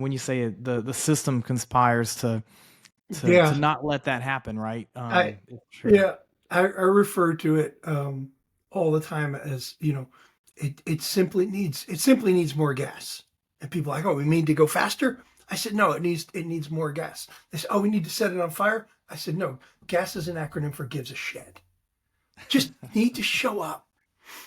when you say the system conspires to Yeah, not let that happen, right? I It's true. yeah, I refer to it all the time as, it simply needs more gas. And people are like, oh, we need to go faster. I said, no, it needs more gas. They said, oh, we need to set it on fire. I said, no, gas is an acronym for gives a shit. Just need to show up.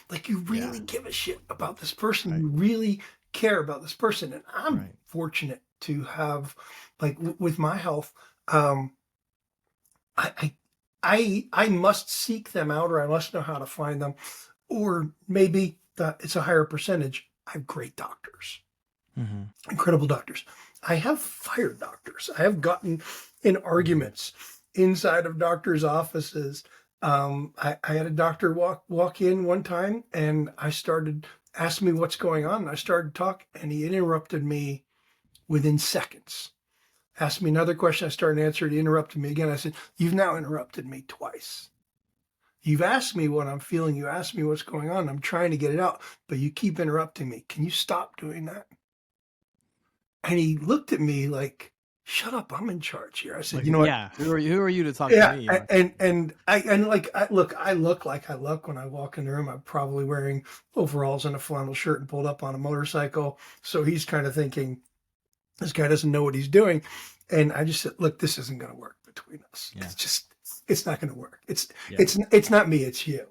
Like you Yeah. really give a shit about this person. Right. You really care about this person. And I'm Right. fortunate to have, like, with my health, um, I, I must seek them out, or I must know how to find them, or maybe it's a higher percentage. I have great doctors, Mm-hmm. incredible doctors. I have fired doctors. I have gotten in Mm-hmm. arguments inside of doctors' offices. I had a doctor walk in one time, and I started asking me what's going on. And I started talking, and he interrupted me within seconds. Asked me another question. I started answering. He interrupted me again. I said, "You've now interrupted me twice. You've asked me what I'm feeling. You asked me what's going on. I'm trying to get it out, but you keep interrupting me. Can you stop doing that?" And he looked at me like, "Shut up, I'm in charge here." I said, Like, "You know what? yeah, who are you to talk to Yeah." me? Like, I look like I look when I walk in the room. I'm probably wearing overalls and a flannel shirt and pulled up on a motorcycle. So he's kind of thinking, this guy doesn't know what he's doing. And I just said, "Look, this isn't going to work between us. yeah, It's not going to work. yeah, It's not me, it's you."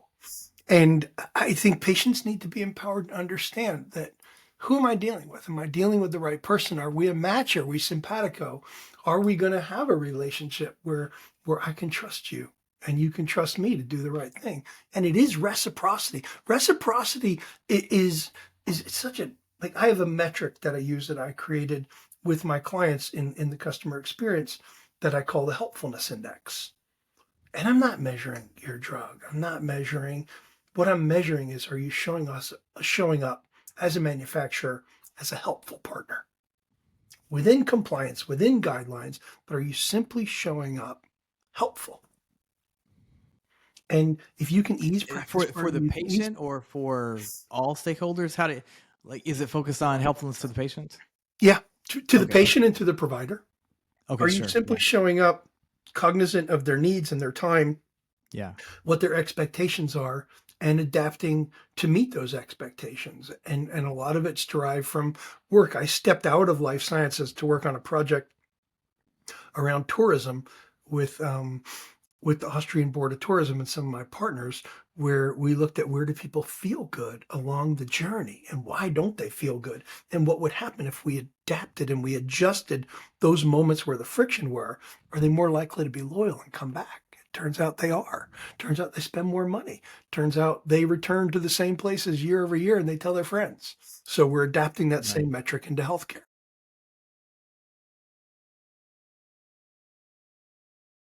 And I think patients need to be empowered to understand that, who am I dealing with? Am I dealing with the right person? Are we a match? Are we simpatico? Are we going to have a relationship where I can trust you and you can trust me to do the right thing? And it is reciprocity. Reciprocity is it's such a, like, I have a metric that I use, that I created with my clients in the customer experience, that I call the helpfulness index. And I'm not measuring your drug. I'm not measuring. What I'm measuring is, are you showing up as a manufacturer, as a helpful partner within compliance, within guidelines, but are you simply showing up helpful? And if you can ease practice for burden, the you can ease. patient or for all stakeholders? How do like is it focused on helpfulness to the patient? Yeah, to the Okay, patient and to the provider. okay, Are you sure, simply yeah, showing up cognizant of their needs and their time, yeah, what their expectations are, and adapting to meet those expectations? And a lot of it's derived from work. I stepped out of life sciences to work on a project around tourism with with the Austrian Board of Tourism and some of my partners, where we looked at, where do people feel good along the journey and why don't they feel good? And what would happen if we adapted and we adjusted those moments where the friction were? Are they more likely to be loyal and come back? It turns out they are. Turns out they spend more money. Turns out they return to the same places year over year and they tell their friends. So we're adapting that right. same metric into healthcare.